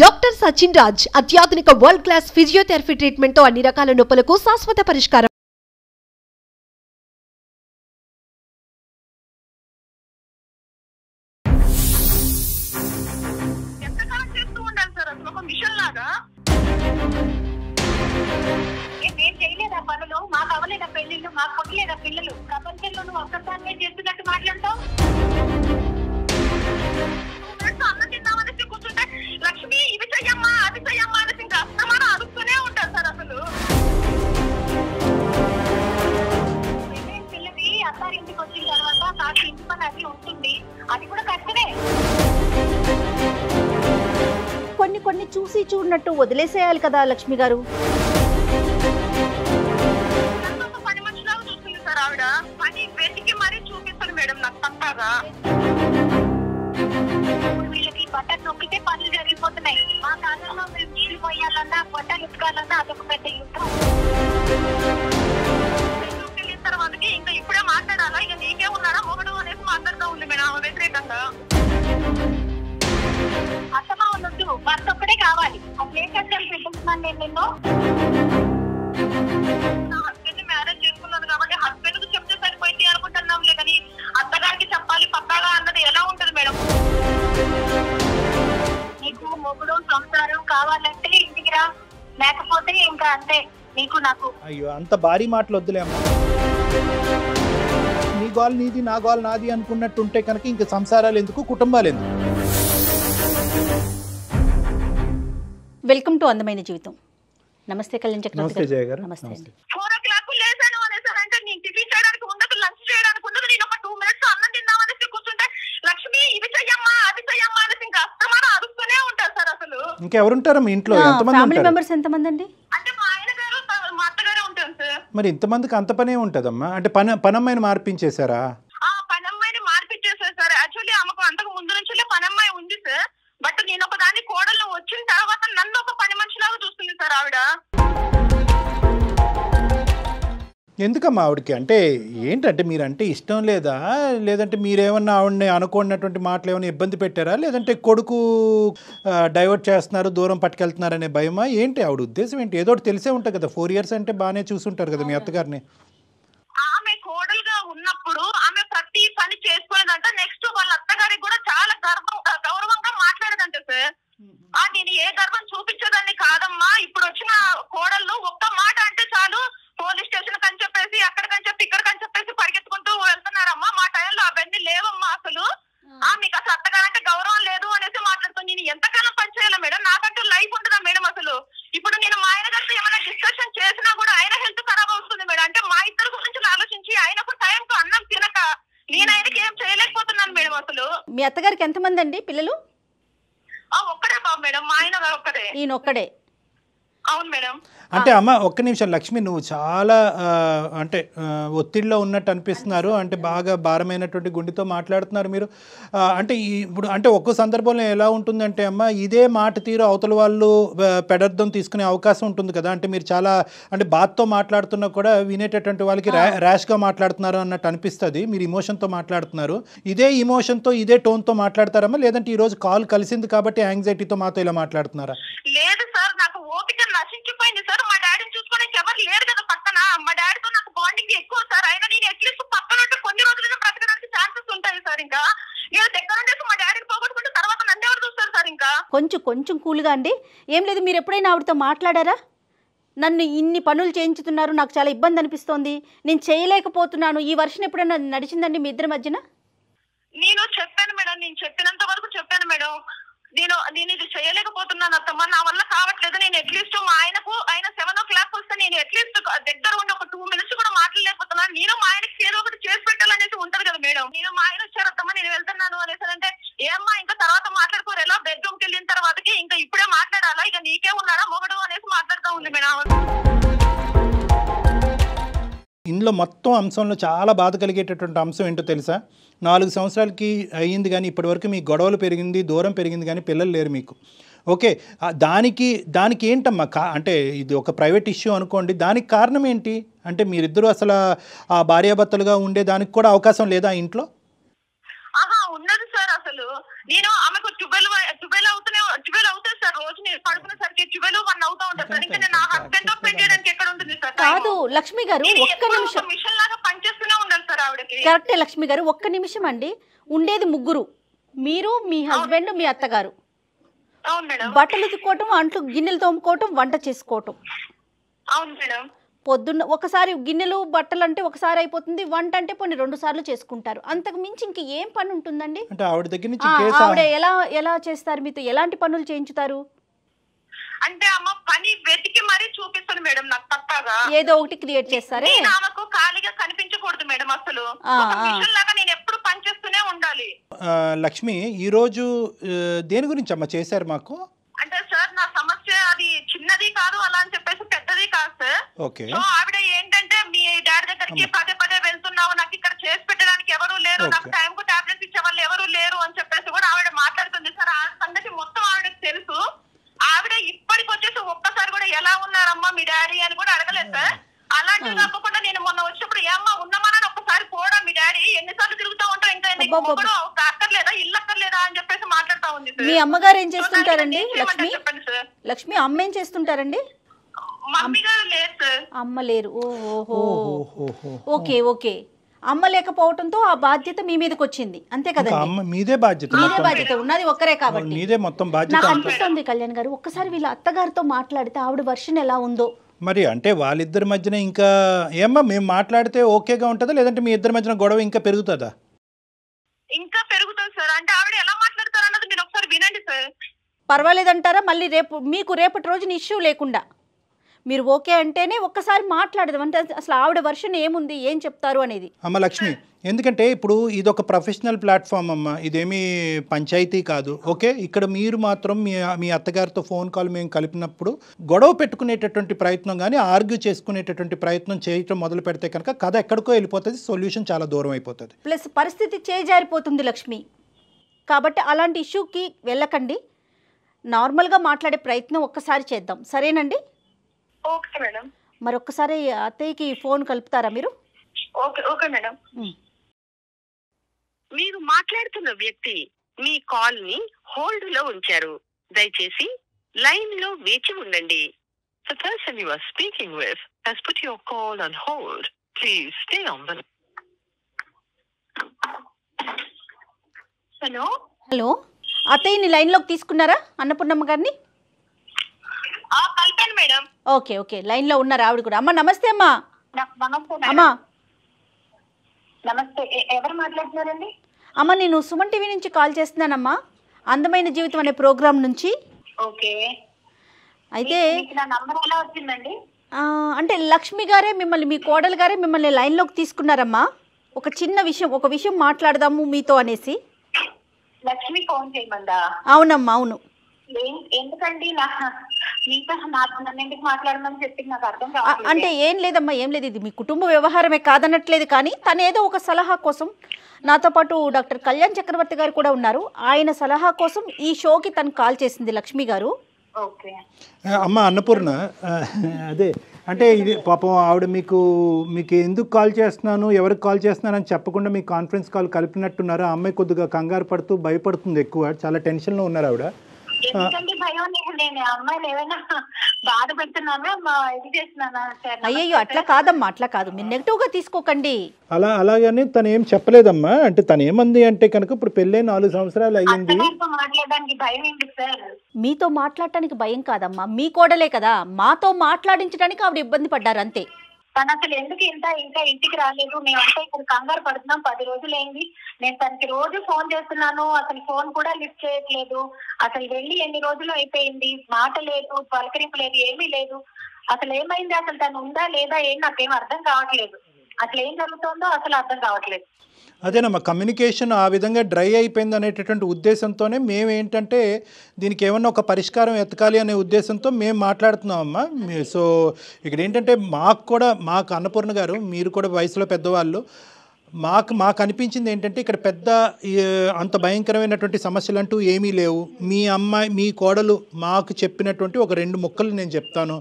Doctor Sachin Raj అత్యాధునిక world class physiotherapy treatment తో అన్ని రకాల నొప్పులకు శాశ్వత పరిష్కారం. ఎంతకాలం చేస్తూ ఉండాలి సార్ అసలు ఒక మిషన్ లాగా? మేము చేయలేదా పనులు? మాకు అవ్వలేదా పెళ్లిళ్ళు? మాకు పుట్టలేదా పిల్లలు? ప్రపంచంలో నువ్వు ఒక్కసారి చేస్తున్నట్టు మాట్లాడతావు. అన్నం తిన్నామనేసి కూర్చుంటే లక్ష్మి ఇవి చెయ్యమ్మా అది చెయ్యమ్మా అనేసి ఇంకా అస్తమానం అడుగుతూనే ఉంటారు సార్. అసలు పిల్లవి అత్తారి ఇంటికి వచ్చిన తర్వాత కాస్త ఇంటి పని అది ఉంటుంది, అది కూడా కష్టమే. కొన్ని కొన్ని చూసి చూడనట్టు వదిలేసేయాలి కదా లక్ష్మి గారు. ఒక పని మనుషులాగా చూస్తుంది సార్ ఆవిడ. పని వెతికి మరీ చూపిస్తుంది మేడం నాకు పక్కాగా. వీళ్ళకి బట్టలు నొక్కితే పనులు జరిగిపోతున్నాయి. మా కాలంలో మేము నీళ్లు పోయాలన్నా బట్టలు ఉతకాలన్నా అదొక పెద్ద యుద్ధం. వెళ్ళిన తర్వాతకి ఇంకా ఇప్పుడే మాట్లాడాలా, ఇక నీకే ఉన్నాడా మొగడు అనేసి మాట్లాడుతూ ఉంది మేడం ఆమె వ్యతిరేకంగా. అసమా ఉండొద్దు, భర్త ఒక్కడే కావాలి. అసలు ఏ కష్టాలు పెట్టుకుంటున్నాను నేను నిన్ను? నా హస్బెండ్ ని మ్యారేజ్ చేసుకున్నాను కాబట్టి హస్బెండ్ కు చెప్తే సరిపోయింది అనుకుంటున్నాంలే, కానీ అత్తగారికి చెప్పాలి పక్కాగా అన్నది ఎలా ఉంటది మేడం? నీకు మొగుడు సంసారం కావాలంటే ఇంటికి రా, లేకపోతే ఇంకా అంతే నీకు నాకు. అయ్యో అంత భారీ మాటలు వద్దులే అమ్మా. నీ గోల్ నీది నా గోల్ నాది అనుకున్నట్టుంటే కనుక ఇంక సంసారాలు ఎందుకు, కుటుంబాలు ఎందుకు? వెల్కమ్ టు అందమైన జీవితం. నమస్తే కళ్యాణ్ నమస్తే చక్రవర్తి జయ గారు. గారు. నమస్తే అండి. 4 o'clock లేసాను అనేసారంటే నేను టిఫిన్ చేయడానికి ఉండదు, లంచ్ చేయడానికి ఉండదు. నేను ఒక 2 minutes అన్నం తిందామనేసి కూర్చుంటే లక్ష్మి ఇవి చెయ్యమ్మా అది చెయ్యమ్మా అనేసి ఇంకా అస్తమానం అడుగుతూనే ఉంటారు సార్. అసలు ఇంకెవరుంటారు మీ ఇంట్లో? ఎంతమంది ఫ్యామిలీ ఉంటారు? మెంబర్స్ ఎంతమంది అండి? అంటే మా ఆయన గారు మా అత్తగారే ఉంటారు సార్. మరి ఇంతమందికి అంత పనే ఉంటదమ్మా? అంటే పనమ్మాయిని మార్పించేశారా? పనమ్మాయిని మార్పించేసారు సార్. యాక్చువల్లీ ఆమెకు అంతకు ముందు నుంచి పనమ్మాయి ఉంది సార్. బట్ నేను ఒక దాని కోడలు వచ్చిన తర్వాత నన్ను ఒక పని మనిషిలాగా చూస్తుంది సార్ ఆవిడ. ఎందుకమ్మా ఆవిడకి? అంటే ఏంటంటే మీరంటే ఇష్టం లేదా, లేదంటే మీరేమన్నా ఆవిడని అనుకున్నటువంటి మాటలు ఏమైనా ఇబ్బంది పెట్టారా, లేదంటే కొడుకు డైవర్ట్ చేస్తున్నారు దూరం పట్టుకెళ్తున్నారు అనే భయమా ఏంటి? ఆవిడ ఉద్దేశం ఏంటి? ఏదో ఒకటి తెలిసే ఉంటుంది కదా. 4 years అంటే బాగానే చూసుంటారు కదా మీ అత్తగారిని. ఆమె కోడలుగా ఉన్నప్పుడు ఆమె ప్రతి పని చేసుకునేదంట. నెక్స్ట్ వాళ్ళ అత్తగారికి కూడా చాలా గౌరవంగా మాట్లాడేదంట సార్. నేను ఏ గర్వం చూపించేదాన్ని కాదమ్మా. ఇప్పుడు వచ్చిన కోడళ్ళు ఒక్క మాట అంటే చాలు, పోలీస్ స్టేషన్ కని చెప్పేసి అక్కడికని చెప్పి ఇక్కడికని చెప్పేసి పరిగెత్తుకుంటూ వెళ్తున్నారమ్మా. మా టైంలో అవన్నీ లేవమ్మా. అసలు మీకు అసలు అత్తగారంటే గౌరవం లేదు అనేసి మాట్లాడుతాను. నేను ఎంతకాలం పని చేయాలా మేడం? నాకంటూ లైఫ్ ఉంటుందా మేడం? అసలు ఇప్పుడు నేను మా ఆయన గారితో ఏమైనా డిస్కషన్ చేసినా కూడా ఆయన హెల్త్ ఖరాబ్ అవుతుంది మేడం. అంటే మా ఇద్దరు గురించి ఆలోచించి ఆయనకు టైంకు అన్నం తినక నేను ఆయనకి ఏం చేయలేకపోతున్నాను మేడం. అసలు మీ అత్తగారికి ఎంతమంది అండి పిల్లలు? ఒక్కడే బాబు మేడం, మా ఆయన గారు ఒక్కడే. ఈయన ఒక్కడే? అవును మేడం. అంటే అమ్మ ఒక్క నిమిషం లక్ష్మి, నువ్వు చాలా అంటే ఒత్తిడిలో ఉన్నట్టు అనిపిస్తున్నారు. అంటే బాగా భారమైనటువంటి గుండెతో మాట్లాడుతున్నారు మీరు. అంటే ఇప్పుడు అంటే ఒక్కో సందర్భంలో ఎలా ఉంటుందంటే అమ్మ, ఇదే మాట తీరు అవతల వాళ్ళు పెడర్థం తీసుకునే అవకాశం ఉంటుంది కదా. అంటే మీరు చాలా అంటే బాధతో మాట్లాడుతున్నా కూడా వినేటటువంటి వాళ్ళకి ర్యాష్గా మాట్లాడుతున్నారు అన్నట్టు అనిపిస్తుంది. మీరు ఇమోషన్తో మాట్లాడుతున్నారు. ఇదే ఇమోషన్తో ఇదే టోన్తో మాట్లాడతారమ్మా, లేదంటే ఈరోజు కాల్ కలిసింది కాబట్టి యాంగ్జైటీతో మాతో ఇలా మాట్లాడుతున్నారా? లేదు సార్, నాకు ఓపిక నశించిపోయింది సార్. మా డాడీని చూసుకోవడానికి ఎవరు లేరు కదా పక్కన. మా డాడీతో నాకు బాండింగ్ ఎక్కువ సార్. అయినా నేను అట్లీస్ట్ పక్కన ఉంటే కొన్ని రోజులైనా బ్రతకడానికి ఛాన్సెస్ ఉంటాయి సార్. ఇంకా నేను దగ్గర ఉండేసి మా డాడీని పోగొట్టుకుంటే తర్వాత నన్ను ఎవరు చూస్తారు సార్? ఇంకా కొంచెం కూల్గా అండి. ఏం లేదు, మీరు ఎప్పుడైనా ఆవిడతో మాట్లాడారా? నన్ను ఇన్ని పనులు చేయించుతున్నారు, నాకు చాలా ఇబ్బంది అనిపిస్తోంది, నేను చేయలేకపోతున్నాను, ఈ వర్షం ఎప్పుడైనా నడిచిందండి మీ ఇద్దరి మధ్యన? నేను చెప్పాను మేడం, నేను చెప్పినంత వరకు చెప్పాను మేడం. నేను ఇది చేయలేకపోతున్నాను అత్తమ్మ, నా వల్ల కావట్లేదు. నేను అట్లీస్ట్ మా ఆయన 7 o'clock వస్తే నేను అట్లీస్ట్ దగ్గర ఉండి ఒక 2 minutes కూడా మాట్లాడలేకపోతున్నాను. నేను మా ఆయనకి ఏదో ఒకటి చేసి పెట్టాలనేసి ఉంటది కదా మేడం. నేను మా ఆయన వచ్చారు అత్తమ్మ నేను వెళ్తున్నాను అనేసి అంటే, ఏమ్మా ఇంకా తర్వాత మాట్లాడుకోరు, ఎలా బెడ్రూమ్కి వెళ్ళిన తర్వాతకి ఇంకా ఇప్పుడే మాట్లాడాలా, ఇక నీకే ఉన్నాడా మొగడు అనేసి మాట్లాడుతూ ఉంది మేడం. ఇందులో మొత్తం అంశంలో చాలా బాధ కలిగేటటువంటి అంశం ఏంటో తెలుసా? 4 సంవత్సరాలకి అయ్యింది కానీ ఇప్పటివరకు మీ గొడవలు పెరిగింది, దూరం పెరిగింది, కానీ పిల్లలు లేరు మీకు. ఓకే, దానికి ఏంటమ్మా అంటే ఇది ఒక ప్రైవేట్ ఇష్యూ అనుకోండి, దానికి కారణం ఏంటి? అంటే మీరిద్దరూ అసలు ఆ భార్యాభర్తలుగా ఉండే దానికి కూడా అవకాశం లేదా ఇంట్లో? ఉన్నది సార్. అసలు నేను ఆమెకు 12 అవుతుంది సార్. రోజు నేను పడుకునేసరికి 12-1 అవుతా ఉంటుంది సార్. ఇంకా నేను నా హస్బెండ్ తో స్పెండ్ చేయడానికి ఎక్కడ ఉంటుంది సార్? కాదు లక్ష్మి గారు, ఒక్క నిమిషం. మిషన్ లాగా పనిచేస్తూనే ఉండాలి సార్ ఆవిడకి. కరెక్టే లక్ష్మి గారు, ఒక్క నిమిషం అండి. ఉండేది ముగ్గురు, మీరు, మీ హస్బెండ్, మీ అత్తగారు. అవును మేడం. బట్టలు ఉతుక్కోవటం, అంట్లు గిన్నెలు తోముకోవటం, వంట చేసుకోవటం. అవును మేడం. పొద్దున్న ఒకసారి గిన్నెలు బట్టలు అంటే ఒకసారి అయిపోతుంది, వంట అంటే కొన్ని 2 సార్లు చేసుకుంటారు. అంతకు మించి ఇంక ఏం పని ఉంటుందండి? అంటే ఆవిడ దగ్గర నుంచి ఆవిడ ఎలా చేస్తారు? మీతో ఎలాంటి పనులు చేయించుతారు? అంటే అమ్మ పని వెతికి మరీ చూపిస్తాను మేడం నాకు తప్పగా. ఏదో ఒకటి క్రియేట్ చేస్తారే. ఆమెకు ఖాళీగా కనిపించకూడదు మేడం అసలు. మిషన్ లాగా నేను ఎప్పుడు పని చేస్తూనే ఉండాలి. లక్ష్మి, ఈ రోజు దేని గురించి అమ్మ చేశారు మాకు? అంటే సార్ నా సమస్య అది చిన్నది కాదు అలా అని చెప్పేసి పెద్దది కాదు సార్. ఓకే. సో ఆవిడ ఏంటంటే మీ డాడీ దగ్గరికి పదే వెళ్తున్నావు, నాకు ఇక్కడ చేసి పెట్టడానికి ఎవరు లేరు, నాకు టైం కు టాబ్లెట్స్ ఇచ్చే వాళ్ళు ఎవరు లేరు అని చెప్పేసి కూడా ఆవిడ మాట్లాడుతుంది సార్. ఆ సంగతి మొత్తం ఆవిడకి తెలుసు. ఆవిడ ఇప్పటికి వచ్చేసి ఒక్కసారి కూడా ఎలా ఉన్నారమ్మా మీ డాడీ అని కూడా అడగలేదు సార్. అలాంటివి కాకుండా నేను మొన్న వచ్చినప్పుడు ఏమ్మా ఉన్నామని ఒక్కసారి కూడా మీ డాడీ ఎన్నిసార్లు తిరుగుతూ ఉంటావు, ఇంకా అక్కర్లేదా, ఇల్లు అక్కర్లేదా అని చెప్పేసి మాట్లాడుతా ఉంది. మీ అమ్మగారు ఏం చేస్తుంటారండి లక్ష్మి? చెప్పండి సార్. లక్ష్మి అమ్మ ఏం చేస్తుంటారండి? మమ్మీ గారు లేదు సార్. అమ్మ లేరు. ఓహో, ఓకే. అమ్మ లేకపోవడంతో ఆ బాధ్యత మీ మీదకి వచ్చింది, అంతే కదండి? మీదే బాధ్యత ఉన్నది ఒక్కరే కాబట్టి మీదే మొత్తం బాధ్యత. నాకు అనిపిస్తుంది కళ్యాణ్ గారు, ఒక్కసారి వీళ్ళ అత్తగారితో మాట్లాడితే ఆవిడ వర్షన్ ఎలా ఉందో. మరి అంటే వాళ్ళిద్దరి మధ్యన ఇంకా ఏమ్మా మేము మాట్లాడితే ఓకేగా ఉంటుందా, లేదంటే మీ ఇద్దరి మధ్యన గొడవ ఇంకా పెరుగుతుందా? ఇంకా పెరుగుతుంది సార్. అంటే ఆవిడ ఎలా మాట్లాడతారు అన్నది మీరు ఒకసారి వినండి సార్. పర్వాలేదంటారా? మళ్ళీ రేపటి రోజున ఇష్యూ లేకుండా మీరు ఓకే అంటేనే ఒక్కసారి మాట్లాడదాం. అంటే అసలు ఆవిడ వర్షన్ ఏముంది, ఏం చెప్తారు అనేది. అమ్మ లక్ష్మి, ఎందుకంటే ఇప్పుడు ఇదొక ప్రొఫెషనల్ ప్లాట్ఫామ్ అమ్మ, ఇదేమీ పంచాయతీ కాదు. ఓకే, ఇక్కడ మీరు మాత్రం మీ అత్తగారితో ఫోన్ కాల్ మేము కలిపినప్పుడు గొడవ పెట్టుకునేటటువంటి ప్రయత్నం కానీ ఆర్గ్యూ చేసుకునేటటువంటి ప్రయత్నం చేయటం మొదలు పెడితే కనుక కథ ఎక్కడికో వెళ్ళిపోతుంది, సొల్యూషన్ చాలా దూరం అయిపోతుంది. ప్లస్ పరిస్థితి చేజారిపోతుంది లక్ష్మి. కాబట్టి అలాంటి ఇష్యూకి వెళ్ళకండి, నార్మల్గా మాట్లాడే ప్రయత్నం ఒక్కసారి చేద్దాం, సరేనండి? Okay madam. మరొక్కసారి అత్తయ్యకి ఫోన్ కలుపుతారా మీరు? Okay madam. మీరు మాట్లాడుతున్న వ్యక్తి మీ కాల్ ని హోల్డ్ లో ఉంచారు, దయచేసి లైన్ లో వేచి ఉండండి. The person you are speaking with has put your call on hold. Please stay on the. Hello, అత్తయ్యని లైన్లోకి తీసుకున్నారా అన్నపూర్ణమ్మ గారిని? కలిపాను మేడం. ఓకే, లైన్లో ఉన్నారు ఆవిడ కూడా. అమ్మ నమస్తే. అమ్మా నమస్తే. అమ్మా నమస్తే, ఎవరు మాట్లాడుతున్నారండి? అమ్మ నేను సుమన్ టీవీ నుంచి కాల్ చేస్తున్నానమ్మా, అందమైన జీవితం అనే ప్రోగ్రామ్ నుంచి. ఓకే. అయితే నా నంబర్ ఎలా వచ్చిందండి? అంటే లక్ష్మి గారే మిమ్మల్ని, మీ కోడలు గారే మిమ్మల్ని లైన్లోకి తీసుకున్నారమ్మా. ఒక విషయం మాట్లాడదాము మీతో అనేసి. లక్ష్మి ఫోన్ చేయమందా? అవునమ్మా, అవును. ఎందుకండి మీతో ఎందుకు మాట్లాడమని చెప్పింది నాకు అర్థం కాదు. అంటే ఏం లేదమ్మా, ఇది మీ కుటుంబ వ్యవహారమే కాదనట్లేదు, కానీ తనేదో ఒక సలహా కోసం, నాతో పాటు డాక్టర్ కళ్యాణ్ చక్రవర్తి గారు కూడా ఉన్నారు, ఆయన సలహా కోసం ఈ షోకి తను కాల్ చేసింది లక్ష్మి గారు. అమ్మ అన్నపూర్ణ, అదే అంటే ఇది పాపం ఆవిడ మీకు ఎందుకు కాల్ చేస్తున్నాను, ఎవరికి కాల్ చేస్తున్నాను అని చెప్పకుండా మీకు కాన్ఫరెన్స్ కాల్ కలిపినట్టున్నారు. ఆ అమ్మాయి కొద్దిగా కంగారు పడుతూ భయపడుతుంది, ఎక్కువ చాలా టెన్షన్లో ఉన్నారు ఆవిడ. ఎందుకంటే భయం, నేను అమ్మాయిలు ఏమైనా బాధ పెడుతున్నానా, ఇది చేస్తున్నానా? అయ్యో అట్లా కాదు, మీరు నెగిటివ్ గా తీసుకోకండి. అలాగని తను ఏం చెప్పలేదమ్మా. అంటే తను ఏమంది అంటే కనుక ఇప్పుడు పెళ్ళై 4 సంవత్సరాలు అయ్యింది, మాట్లాడడానికి భయం ఏంటి సార్? మీతో మాట్లాడటానికి భయం కాదమ్మా, మీ కోడలే కదా, మాతో మాట్లాడించడానికి ఆవిడ ఇబ్బంది పడ్డారు అంతే. తను అసలు ఎందుకు ఇంకా ఇంటికి రాలేదు, మేమంతా ఇక్కడ కంగారు పడుతున్నాం, 10 రోజులు అయింది, నేను తనకి రోజు ఫోన్ చేస్తున్నాను, అసలు ఫోన్ కూడా లిఫ్ట్ చేయట్లేదు, అసలు వెళ్ళి ఎన్ని రోజులు అయిపోయింది, మాట లేదు, పలకరింపు లేదు, ఏమీ లేదు, అసలు ఏమైంది, అసలు తను ఉందా లేదా ఏం నాకేం అర్థం కావట్లేదు, అసలు ఏం జరుగుతుందో అసలు అర్థం కావట్లేదు. అదేనమ్మా, కమ్యూనికేషన్ ఆ విధంగా డ్రై అయిపోయింది అనేటటువంటి ఉద్దేశంతోనే మేము ఏంటంటే దీనికి ఏమన్నా ఒక పరిష్కారం ఎతకాలి అనే ఉద్దేశంతో మేము మాట్లాడుతున్నామమ్మా. సో ఇక్కడ ఏంటంటే మాకు అన్నపూర్ణ గారు, మీరు కూడా వయసులో పెద్దవాళ్ళు, మాకు అనిపించింది ఏంటంటే ఇక్కడ పెద్ద అంత భయంకరమైనటువంటి సమస్యలు అంటూ ఏమీ లేవు. మీ కోడలు మాకు చెప్పినటువంటి ఒక 2 ముక్కలు నేను చెప్తాను.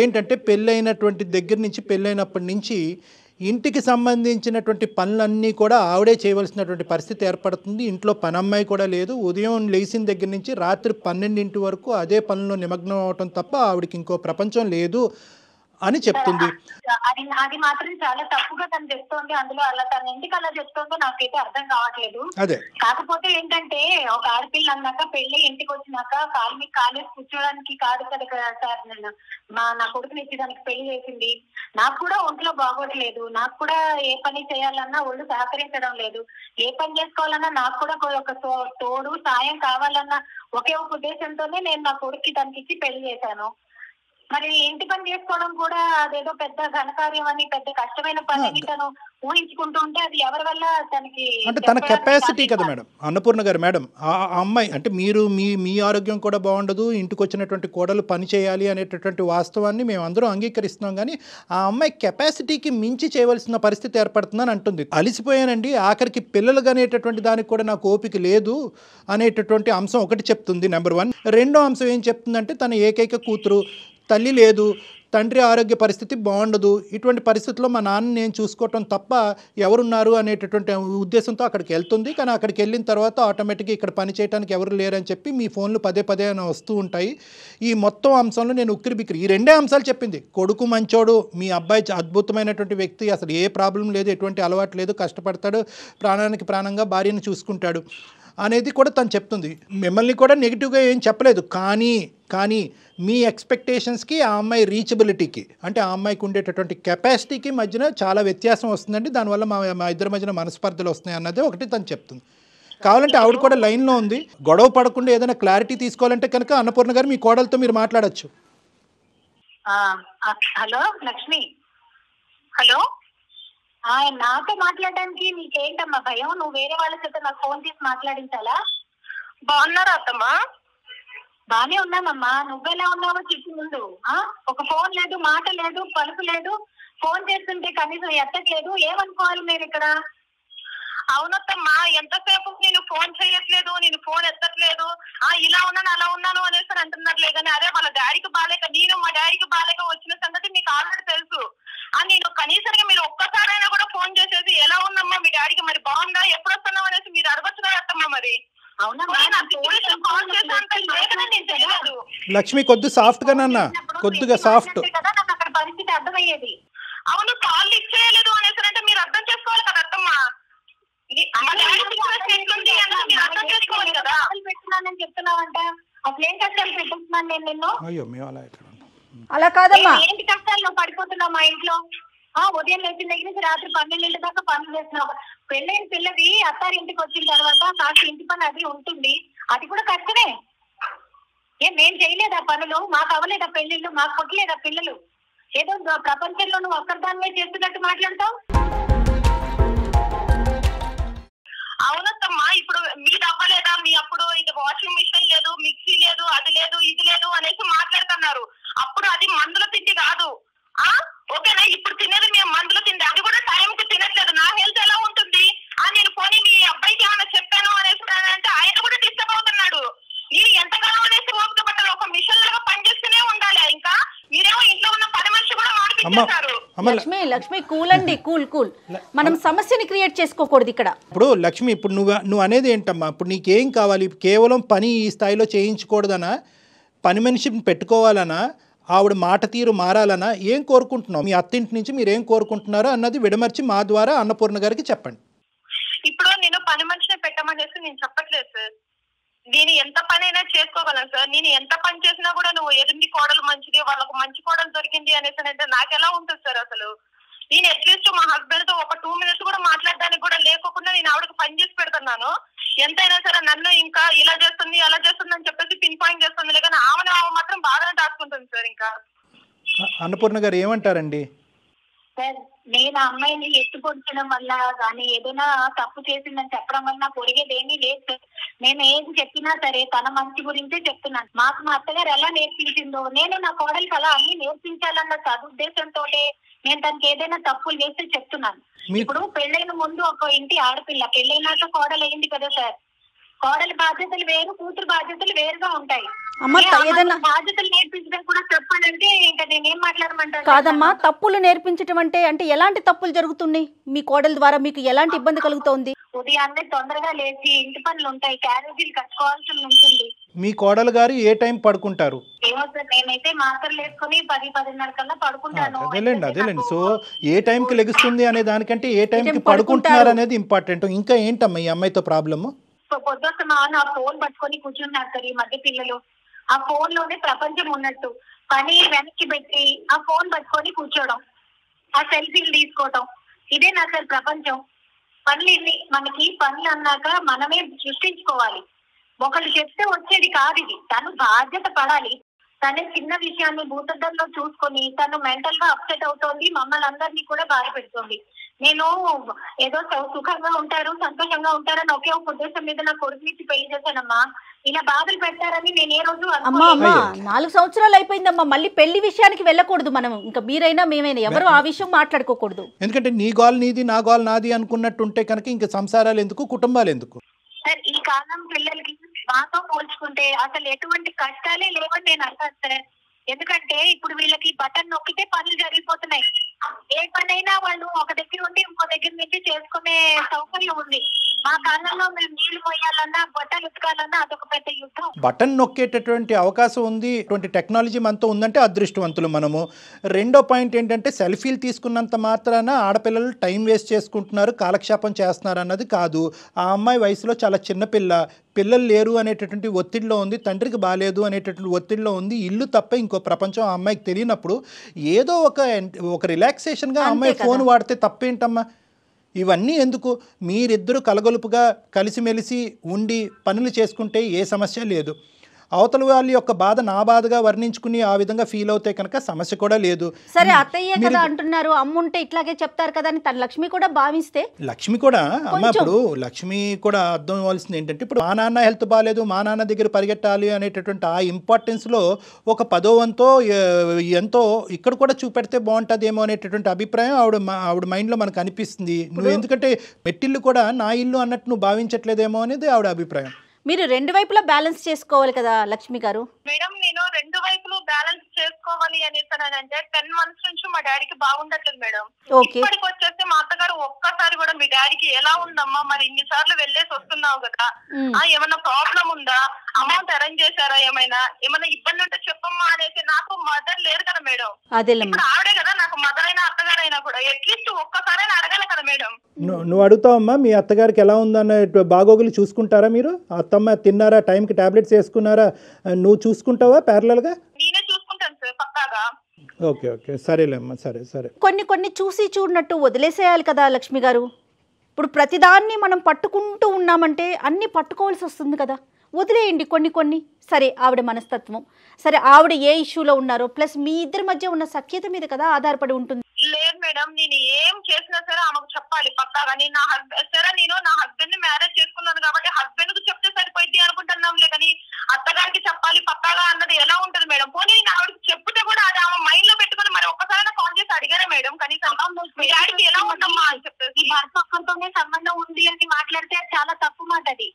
ఏంటంటే పెళ్ళైనటువంటి దగ్గర నుంచి, పెళ్ళైనప్పటి నుంచి ఇంటికి సంబంధించినటువంటి పనులన్నీ కూడా ఆవిడే చేయవలసినటువంటి పరిస్థితి ఏర్పడుతుంది. ఇంట్లో పనమ్మాయి కూడా లేదు. ఉదయం లేచిన దగ్గర నుంచి రాత్రి 12 వరకు అదే పనుల్లో నిమగ్నం అవటం తప్ప ఆవిడకి ఇంకో ప్రపంచం లేదు అని చెప్తుంది. అది మాత్రం చాలా తప్పుగా తను చెప్తోంది. అందులో అలా తన ఎందుకు అలా చెప్తోందో నాకైతే అర్థం కావట్లేదు. అదే కాకపోతే ఏంటంటే ఒక ఆడపిల్ల అన్నాక పెళ్లి ఇంటికి వచ్చినాక కాలు మీద కాలేసి కూర్చోడానికి కాదు కదా సార్. నేను నా కొడుకుని ఇచ్చేదానికి పెళ్లి చేసింది. నాకు కూడా ఒంట్లో బాగోట్లేదు. నాకు కూడా ఏ పని చేయాలన్నా ఒళ్ళు సహకరించడం లేదు. ఏ పని చేసుకోవాలన్నా నాకు కూడా ఒక తోడు సాయం కావాలన్న ఒకే ఒక ఉద్దేశంతోనే నేను నా కొడుక్కి తనకి ఇచ్చి పెళ్లి చేశాను. మరి ఇంటి పని చేసుకోవడం కూడా అదేదో పెద్ద ఘనకార్యం అని పెద్ద కష్టమైన పని అని తను ఊహించుకుంటూ ఉంటే అది ఎవరి వల్ల తనకి అంటే తన కెపాసిటీ కదా మేడం. అన్నపూర్ణ గారు మేడం, ఆ అమ్మాయి అంటే మీరు మీ ఆరోగ్యం కూడా బాగుండదు, ఇంటికి వచ్చినటువంటి కోడలు పని చేయాలి అనేటటువంటి వాస్తవాన్ని మేము అందరం అంగీకరిస్తున్నాం. కానీ ఆ అమ్మాయి కెపాసిటీకి మించి చేయవలసిన పరిస్థితి ఏర్పడుతుందని అంటుంది. అలిసిపోయానండి, ఆఖరికి పిల్లలు అనేటటువంటి దానికి కూడా నాకు ఓపిక లేదు అనేటటువంటి అంశం ఒకటి చెప్తుంది, నెంబర్ 1. రెండో అంశం ఏం చెప్తుందంటే తన ఏకైక కూతురు, తల్లి లేదు, తండ్రి ఆరోగ్య పరిస్థితి బాగుండదు, ఇటువంటి పరిస్థితుల్లో మా నాన్న నేను చూసుకోవటం తప్ప ఎవరున్నారు అనేటటువంటి ఉద్దేశంతో అక్కడికి వెళ్తుంది. కానీ అక్కడికి వెళ్ళిన తర్వాత ఆటోమేటిక్గా ఇక్కడ పని చేయడానికి ఎవరు లేరని చెప్పి మీ ఫోన్లు పదే వస్తూ ఉంటాయి. ఈ మొత్తం అంశంలో నేను ఉక్కిరిబిక్కిరి ఈ రెండే అంశాలు చెప్పింది. కొడుకు మంచోడు, మీ అబ్బాయి అద్భుతమైనటువంటి వ్యక్తి, అసలు ఏ ప్రాబ్లం లేదు, ఎటువంటి అలవాటు లేదు, కష్టపడతాడు, ప్రాణానికి ప్రాణంగా భార్యను చూసుకుంటాడు అనేది కూడా తను చెప్తుంది. మిమ్మల్ని కూడా నెగిటివ్గా ఏం చెప్పలేదు. కానీ మీ ఎక్స్పెక్టేషన్స్కి ఆ అమ్మాయి రీచబిలిటీకి, అంటే ఆ అమ్మాయికి ఉండేటటువంటి కెపాసిటీకి మధ్యన చాలా వ్యత్యాసం వస్తుందండి. దానివల్ల మా ఇద్దరి మధ్యన మనస్పర్ధలు వస్తున్నాయి అన్నది ఒకటి తను చెప్తుంది. కావాలంటే ఆవిడ కూడా లైన్లో ఉంది. గొడవ పడకుండా ఏదైనా క్లారిటీ తీసుకోవాలంటే కనుక అన్నపూర్ణ గారు మీ కోడలతో మీరు మాట్లాడచ్చు. Hello Lakshmi, hello. నాతో మాట్లాడడానికి నీకేంటమ్మా భయం? నువ్వు వేరే వాళ్ళ చేత నాకు ఫోన్ చేసి మాట్లాడించాలా? బాగున్నారా అత్తమ్మా? బానే ఉన్నామమ్మా. నువ్వెలా ఉన్నావో చెప్పు ముందు. ఒక ఫోన్ లేదు, మాట లేదు, పలుకు లేదు. ఫోన్ చేస్తుంటే కనీసం ఎత్తట్లేదు. ఏమనుకోవాలి నేను ఇక్కడ? అవునత్తమ్మా, ఎంతసేపు నేను ఫోన్ చేయట్లేదు, నేను ఫోన్ ఎత్తట్లేదు, ఇలా ఉన్నాను అలా ఉన్నాను అనేసి అంటున్నారులే. కానీ అదే వాళ్ళ డాడీకి బాలేక, నేను మా డాడీకి బాలేక వచ్చిన సంగతి మీకు ఆల్రెడీ తెలుసు. నేను కనీసంగా మీరు ఒక్కసారైనా కూడా ఫోన్ చేసేసి ఎలా ఉన్నామ్మా మీ డాడీకి, మరి బాగుందా, ఎప్పుడు వస్తున్నావు అనేసి మీరు అడగచ్చు కదా అత్తమ్మా. మరి లక్ష్మి కొద్ది సాఫ్ట్ గా నాన్న, కొద్దిగా సాఫ్ట్ అక్కడ పరిస్థితి అర్థమయ్యేది. అవును, కాల్ ఇచ్చేయలేదు అనేసి అంటే మీరు అర్థం చేసుకోవాలి కదా అత్తమ్మా. పెట్టున్నానని చెప్తున్నావంట. అసలు ఏం కష్టాలు పెట్టిస్తున్నాను నేను నిన్ను? అయ్యో మేము అలా కాదమ్మా. ఏంటి కష్టాలు పడిపోతున్నావు మా ఇంట్లో? ఉదయం లేచిన దగ్గర నుంచి రాత్రి 12 దాకా పనులు చేస్తున్నావు. పెళ్ళైన పిల్లవి అత్తారింటికి వచ్చిన తర్వాత కాస్త ఇంటి పని అది ఉంటుంది, అది కూడా కష్టమే. మేం చేయలేదా పనులు? మాకు అవ్వలేదా పెళ్లిళ్ళు? మాకు పుట్టలేదా పిల్లలు? ఏదో ప్రపంచంలో నువ్వు ఒక్కదాన్నే చేస్తున్నట్టు మాట్లాడతావు. అవునమ్మా, ఇప్పుడు మీరు అవ్వలేదా? మీ అప్పుడు ఇది వాషింగ్ మిషన్ లేదు, మిక్సీ లేదు, అది లేదు, ఇది లేదు అనేసి మాట్లాడుతున్నారు. అప్పుడు అది మందుల తిండి కాదు, ఓకేనా? ఇప్పుడు తినేది మేము మందుల తిండి, అది కూడా టైంకి తినట్లేదు. నా హెల్త్ ఎలా ఉంటుంది? నేను పోనీ మీ అబ్బాయికి ఏమైనా చెప్పాను అనేసి అంటే ఆయన కూడా డిస్టర్బ్ అవుతున్నాడు. నేను ఎంతకాలం అనేసి ఓపిక పట్టాలి? ఒక మిషన్ లాగా పనిచేస్తూనే ఉండాలి. ఇంకా మీరేమో ఇంట్లో ఉన్న పని మనిషి కూడా మాట్లాడుతున్నారు. లక్ష్మి కూల్ అండి, కూల్. మనం సమస్యని క్రియేట్ చేసుకోకూడదు ఇక్కడ. ఇప్పుడు లక్ష్మి, ఇప్పుడు నువ్వు అనేది ఏంటమ్మా? ఇప్పుడు నీకేం కావాలి? కేవలం పని ఈ స్థాయిలో చేయించకూడదనా, పని మనిషిని పెట్టుకోవాలనా, ఆవిడ మాట తీరు మారాలనా, ఏం కోరుకుంటున్నావు? మీ అత్తింటి నుంచి మీరు ఏం కోరుకుంటున్నారో అన్నది విడమర్చి మా ద్వారా అన్నపూర్ణ గారికి చెప్పండి. ఇప్పుడు నేను పని మనిషిని పెట్టమనేసి నేను చెప్పట్లేదు సార్. నేను ఎంత పని అయినా చేసుకోగలను సార్. నేను ఎంత పని చేసినా కూడా నువ్వు ఎదుటి కోడలు మంచిది, వాళ్ళకు మంచి కోడలు దొరికింది అనేసి అంటే నాకెలా ఉంటుంది సార్? అసలు నేను అట్లీస్ట్ మా హస్బెండ్ తో ఒక 2 minutes కూడా మాట్లాడడానికి కూడా లేకోకుండా నేను ఆవిడకి పని చేసి పెడుతున్నాను. ఎంతైనా సరే నన్ను ఇంకా ఇలా చేస్తుంది అలా చేస్తుంది అని చెప్పేసి పిన్ పాయింట్ చేస్తుంది. కానీ ఆమె మాత్రం బాగానే దాచుకుంటుంది సార్. ఇంకా అన్నపూర్ణ గారు ఏమంటారండి? సార్, నేను ఆ అమ్మాయిని ఎత్తుపొడిచడం వల్ల కానీ ఏదైనా తప్పు చేసిందని చెప్పడం వల్ల నాకు ఒరిగేది ఏమీ లేదు సార్. నేను ఏది చెప్పినా సరే తన మంచి గురించే చెప్తున్నాను. మాకు మా అత్తగారు ఎలా నేర్పించిందో నేను నా కోడలికి అలా అన్ని నేర్పించాలన్న సదుద్దేశంతో నేను తనకి ఏదైనా తప్పులు చేస్తే చెప్తున్నాను. ఇప్పుడు పెళ్ళైన ముందు ఒక ఇంటి ఆడపిల్ల, పెళ్ళైనాక కోడలు అయింది కదా సార్. కోడలి బాధ్యతలు వేరు, కూతురు బాధ్యతలు వేరుగా ఉంటాయి. అమ్మ ఏదైనా బాధ్యతలు నేర్పించడం కూడా చెప్పాలంటే ఇంకా నేనేం మాట్లాడమంటాను? కాదమ్మా, తప్పులు నేర్పించడం అంటే ఎలాంటి తప్పులు జరుగుతున్నాయి మీ కోడల ద్వారా? మీకు ఎలాంటి ఇబ్బంది కలుగుతోంది? ఉదయాన్నే తొందరగా లేచి ఇంటి పనులు ఉంటాయి, క్యారేజీలు కట్టుకోవాల్సి ఉంటుంది. మీ కోడలు గారు ఏ టైం పడుకుంటారు? ఏమో సార్, నేనైతే మాత్రలు వేసుకుని 10-10:30 కల్లా పడుకుంటాను. అదేలేండి. సో ఏ టైంకి లెగుస్తుంది అనే దానికంటే ఏ టైంకి పడుకుంటున్నారు అనేది ఇంపార్టెంట్. ఇంకా ఏంటమ్మా ఈ అమ్మాయితో ప్రాబ్లము? పొద్దున్న మా నా ఫోన్ పట్టుకొని కూర్చున్నారు సార్ ఈ మధ్య పిల్లలు. ఆ ఫోన్ లోనే ప్రపంచం ఉన్నట్టు పని వెనక్కి పెట్టి ఆ ఫోన్ పట్టుకొని కూర్చోవడం, ఆ సెల్ఫీలు తీసుకోవడం, ఇదే నా సార్ ప్రపంచం. పనులు మనకి పనులు అన్నాక మనమే సృష్టించుకోవాలి. ఒకళ్ళు చెప్తే వచ్చేది కాదు ఇది. తను బాధ్యత పడాలి. తనే చిన్న విషయాన్ని భూతద్దంలో చూసుకొని తను మెంటల్ గా అప్సెట్ అవుతోంది, మమ్మల్ని అందరినీ కూడా బాధ పెడుతోంది. నేను ఏదో సుఖంగా ఉంటారు, సంతోషంగా ఉంటారని ఒకే ఒక ఉద్దేశం మీద నా కొడుకు నుంచి పెళ్లి చేశానమ్మా. ఇలా బాధలు పెట్టారని నేను ఏ రోజు అమ్మా 4 సంవత్సరాలు అయిపోయిందమ్మా. మళ్ళీ పెళ్లి విషయానికి వెళ్ళకూడదు మనం. ఇంకా మీరైనా మేమైనా ఎవరు ఆ విషయం మాట్లాడుకోకూడదు. ఎందుకంటే నీ గోల్ నీది, నా గోల్ నాది అనుకున్నట్టుంటే కనుక ఇంకా సంసారాలు ఎందుకు, కుటుంబాలు ఎందుకు? సార్ ఈ కాలం పిల్లలకి మాతో పోల్చుకుంటే అసలు ఎటువంటి కష్టాలే లేవని నేను అంటాను సార్. ఎందుకంటే ఇప్పుడు వీళ్ళకి బటన్ నొక్కితే పనులు జరిగిపోతున్నాయి. ఏ పనైనా వాళ్ళు ఒక దగ్గర ఉండి ఇంకో దగ్గర నుంచి చేసుకునే సౌకర్యం ఉంది. మా కాలంలో మేము నీళ్లు పోయాలన్నా బట్టలు ఉతకాలన్నా అదొక పెద్ద యుద్ధం. బటన్ నొక్కేటటువంటి అవకాశం ఉంది, ఇటువంటి టెక్నాలజీ మనతో ఉందంటే అదృష్టవంతులు మనము. రెండో పాయింట్ ఏంటంటే సెల్ఫీలు తీసుకున్నంత మాత్రాన ఆడపిల్లలు టైం వేస్ట్ చేసుకుంటున్నారు, కాలక్షేపం చేస్తున్నారు అన్నది కాదు. ఆ అమ్మాయి వయసులో చాలా చిన్నపిల్ల, పిల్లలు లేరు అనేటటువంటి ఒత్తిడిలో ఉంది, తండ్రికి బాగాలేదు అనేటటువంటి ఒత్తిడిలో ఉంది. ఇల్లు తప్ప ఇంకో ప్రపంచం ఆ అమ్మాయికి తెలియనప్పుడు ఏదో ఒక రిలాక్సేషన్గా ఆ అమ్మాయి ఫోన్ వాడితే తప్పేంటమ్మా? ఇవన్నీ ఎందుకు? మీరిద్దరూ కలగొలుపుగా కలిసిమెలిసి ఉండి పనులు చేసుకుంటే ఏ సమస్య లేదు. అవతల వాళ్ళ యొక్క బాధ నా బాధగా వర్ణించుకుని ఆ విధంగా ఫీల్ అవుతే కనుక సమస్య కూడా లేదు. సరే అత్తయ్యే కదా అంటున్నారు, అమ్ముంటే ఇట్లాగే చెప్తారు కదా అని తన లక్ష్మి కూడా భావిస్తే. లక్ష్మి కూడా అమ్మ, ఇప్పుడు లక్ష్మి కూడా అర్థం అవ్వాల్సింది ఏంటంటే ఇప్పుడు మా నాన్న హెల్త్ బాగాలేదు, మా నాన్న దగ్గర పరిగెట్టాలి అనేటటువంటి ఆ ఇంపార్టెన్స్లో ఒక 10వ వంతో ఎంతో ఇక్కడ కూడా చూపెడితే బాగుంటుందేమో అనేటటువంటి అభిప్రాయం ఆవిడ మైండ్లో మనకు అనిపిస్తుంది. నువ్వు ఎందుకంటే మెట్టిల్లు కూడా నా ఇల్లు అన్నట్టు నువ్వు భావించట్లేదేమో అనేది ఆవిడ అభిప్రాయం. మీరు రెండు వైపులా బ్యాలెన్స్ చేసుకోవాలి కదా లక్ష్మి గారు. మేడం నేను రెండు వైపులు బ్యాలెన్స్ చేసుకోవాలి అనేసానంటే 10 months నుంచి మా డాడీకి బాగుండట్లేదు మేడం. ఇప్పటికి వచ్చేస్తే మా అత్తగారు ఒక్కసారి కూడా మీ డాడీకి ఎలా ఉందమ్మా, మరి ఇన్ని సార్లు వెళ్ళేసి వస్తున్నావు కదా, ఏమన్నా ప్రాబ్లం ఉందా, అమౌంట్ అరేంజ్ చేశారా, ఏమైనా ఇబ్బంది ఉంటే చెప్పమ్మా అనేసి. నాకు మదర్ లేరు కదా మేడం, ఇప్పుడు ఆవిడే కదా నాకు మదర్ అయినా అత్తగారైనా కూడా. అట్లీస్ట్ ఒక్కసారైనా అడగాలి కదా మేడం. నువ్వు అడుగుతావమ్మా మీ అత్తగారికి ఎలా ఉందన్న బాగోగులు చూసుకుంటారా మీరు? అత్తమ్మ తిన్నారా, టైంకి టాబ్లెట్స్ వేసుకున్నారా, నువ్వు చూసుకుంటావా ప్యారలల్గా? నేనే చూసుకుంటాను సార్ పక్కాగా. ఓకే సరేలేమ్మా, సరే. కొన్ని చూసి చూడనట్టు వదిలేసేయాలి కదా లక్ష్మి గారు. ఇప్పుడు ప్రతిదాన్ని మనం పట్టుకుంటూ ఉన్నామంటే అన్ని పట్టుకోవాల్సి వస్తుంది కదా. వదిలేయండి కొన్ని. సరే ఆవిడ మనస్తత్వం, సరే ఆవిడ ఏ ఇష్యూలో ఉన్నారో, ప్లస్ మీ ఇద్దరి మధ్య ఉన్న సఖ్యత మీద కదా ఆధారపడి ఉంటుంది. లేదు మేడం, నేను ఏం చేసినా సరే ఆమెకు చెప్పాలి పక్కాగా. నేను నా హస్బెండ్ ని మ్యారేజ్ చేసుకున్నాను కాబట్టి హస్బెండ్ కు చెప్తే సరిపోయింది అనుకుంటున్నాంలే, కానీ అత్తగారికి చెప్పాలి పక్కాగా అన్నది ఎలా ఉంటది మేడం? పోనీ నేను ఆవిడకి చెప్తే కూడా అది ఆమె మైండ్ లో పెట్టుకుని మరి ఒక్కసారి ఫోన్ చేసి అడిగారా మేడం కనీసం మీ డాడీకి ఎలా ఉందమ్మా అని చెప్పేసి. భర్త ఒక్కరితోనే సంబంధం ఉంది అని మాట్లాడితే చాలా తప్పు మాట అది.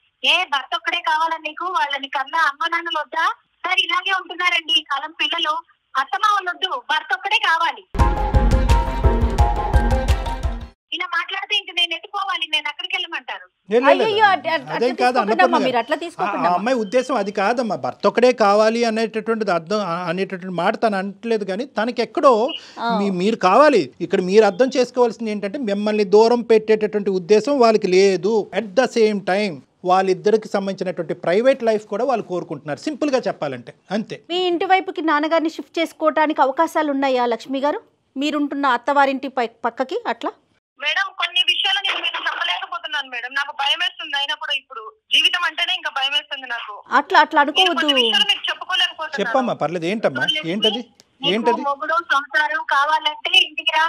భర్త ఒక్కడే కావాలని నీకు, వాళ్ళని కన్నా అమ్మ నాన్నలు వద్దా? సరే ఇలాగే ఉంటున్నారండి ఈ కాలం పిల్లలు. అత్తమ్మ వాళ్ళు వద్దు, భర్త ఒక్కడే కావాలి. ఇలా మాట్లాడితే ఇంక నేను ఎత్తుకోవాలి, నేను అక్కడికి వెళ్ళమంటారు. అదేం కాదు అన్నపూర్ణ, అమ్మాయి ఉద్దేశం అది కాదమ్మా. భర్త ఒకడే కావాలి అనేటటువంటిది అర్థం అనేటటువంటి మాట తను అనట్లేదు, కానీ తనకి ఎక్కడో మీరు కావాలి. ఇక్కడ మీరు అర్థం చేసుకోవాల్సింది ఏంటంటే మిమ్మల్ని దూరం పెట్టేటటువంటి ఉద్దేశం వాళ్ళకి లేదు. అట్ ద సేమ్ టైం వాళ్ళిద్దరికి సంబంధించినటువంటి ప్రైవేట్ లైఫ్ కూడా వాళ్ళు కోరుకుంటున్నారు, సింపుల్ గా చెప్పాలంటే అంతే. మీ ఇంటి వైపుకి నాన్నగారిని షిఫ్ట్ చేసుకోవడానికి అవకాశాలు ఉన్నాయా లక్ష్మి గారు? మీరుంటున్న అత్తవారింటి పక్కకి అట్లా? మేడం కొన్ని విషయాలు నేను మీకు చెప్పలేకపోతున్నాను మేడం, నాకు భయం వేస్తుంది. అయినప్పుడు ఇప్పుడు జీవితం అంటేనే ఇంకా భయం వేస్తుంది నాకు. అట్లా అనుకోవద్దు. మీకు చెప్పుకోలేకపోతున్నాను. చెప్పమ్మా, పర్లేదు. ఏంటది? మొగుడు సంసారం కావాలంటే ఇంటికి రా,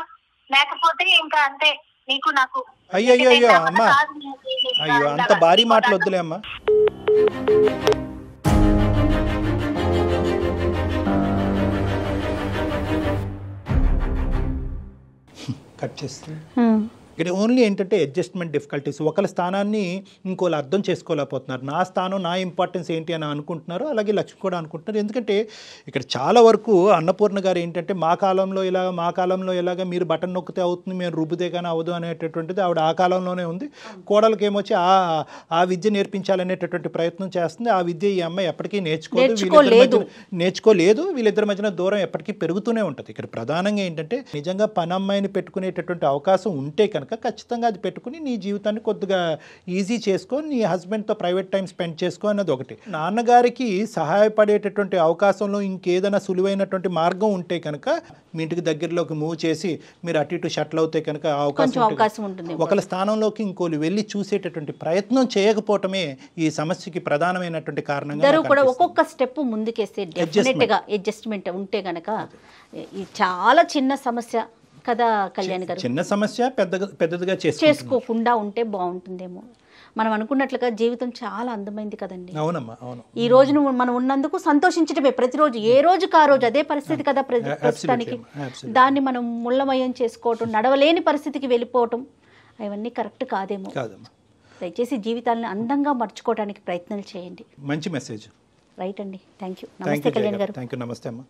లేకపోతే ఇంకా అంతే నీకు నాకు. అయ్యో అమ్మా, అయ్యో అంత భారీ మాటలు వద్దులే అమ్మా. కట్ చేస్తుంది. ఇక్కడ ఓన్లీ ఏంటంటే అడ్జస్ట్మెంట్ డిఫికల్టీస్. ఒకళ్ళ స్థానాన్ని ఇంకోళ్ళు అర్థం చేసుకోలేకపోతున్నారు. నా స్థానం, నా ఇంపార్టెన్స్ ఏంటి అని అనుకుంటున్నారు. అలాగే లక్ష్మి కూడా అనుకుంటున్నారు. ఎందుకంటే ఇక్కడ చాలా వరకు అన్నపూర్ణ గారు ఏంటంటే మా కాలంలో ఇలాగ మీరు బటన్ నొక్కితే అవుతుంది, మేము రుబ్బితే కానీ అవ్వదు అనేటటువంటిది ఆవిడ ఆ కాలంలోనే ఉంది. కోడలకి ఏమొచ్చి ఆ విద్య నేర్పించాలనేటటువంటి ప్రయత్నం చేస్తుంది. ఆ విద్య ఈ అమ్మాయి ఎప్పటికీ నేర్చుకోలేదు. వీళ్ళిద్దరి మధ్యన దూరం ఎప్పటికీ పెరుగుతూనే ఉంటుంది. ఇక్కడ ప్రధానంగా ఏంటంటే నిజంగా పని అమ్మాయిని పెట్టుకునేటటువంటి అవకాశం ఉంటే కనుక ఖచ్చితంగా అది పెట్టుకుని నీ జీవితాన్ని కొద్దిగా ఈజీ చేసుకో, నీ హస్బెండ్తో ప్రైవేట్ టైం స్పెండ్ చేసుకో అన్నది ఒకటి. నాన్నగారికి సహాయపడేటటువంటి అవకాశంలో ఇంకేదైనా సులువైనటువంటి మార్గం ఉంటే కనుక మీ ఇంటికి దగ్గరలోకి మూవ్ చేసి మీరు అటు ఇటు షట్ల్ అవుతే కనుక అవకాశం ఉంటుంది. ఒకళ్ళ స్థానంలోకి ఇంకోళ్ళు వెళ్ళి చూసేటటువంటి ప్రయత్నం చేయకపోవటమే ఈ సమస్యకి ప్రధానమైనటువంటి కారణంగా కూడా ఒక్కొక్క స్టెప్ ముందుకేస్తే డెఫినెట్గా అడ్జస్ట్మెంట్ ఉంటే కనుక ఈ చాలా చిన్న సమస్య కదా కళ్యాణ్ గారు, చిన్న సమస్య పెద్దదిగా చేసుకోకుండా ఉంటే బాగుంటుందేమో. మనం అనుకున్నట్లుగా జీవితం చాలా అందమైంది కదండి. అవునమ్మా, అవును. ఈ రోజు మనం ఉన్నందుకు సంతోషించడమే, ప్రతిరోజు ఏ రోజుకి ఆ రోజు అదే పరిస్థితి కదా ప్రస్తుతానికి. దాన్ని మనం ముళ్ళమయం చేసుకోవటం, నడవలేని పరిస్థితికి వెళ్ళిపోవటం అవన్నీ కరెక్ట్ కాదేమో. దయచేసి జీవితాలను అందంగా మర్చుకోవడానికి ప్రయత్నాలు చేయండి. మంచి మెసేజ్. రైట్ అండి. Thank you. నమస్తే కళ్యాణ్ గారు. Thank you. నమస్తే అమ్మా.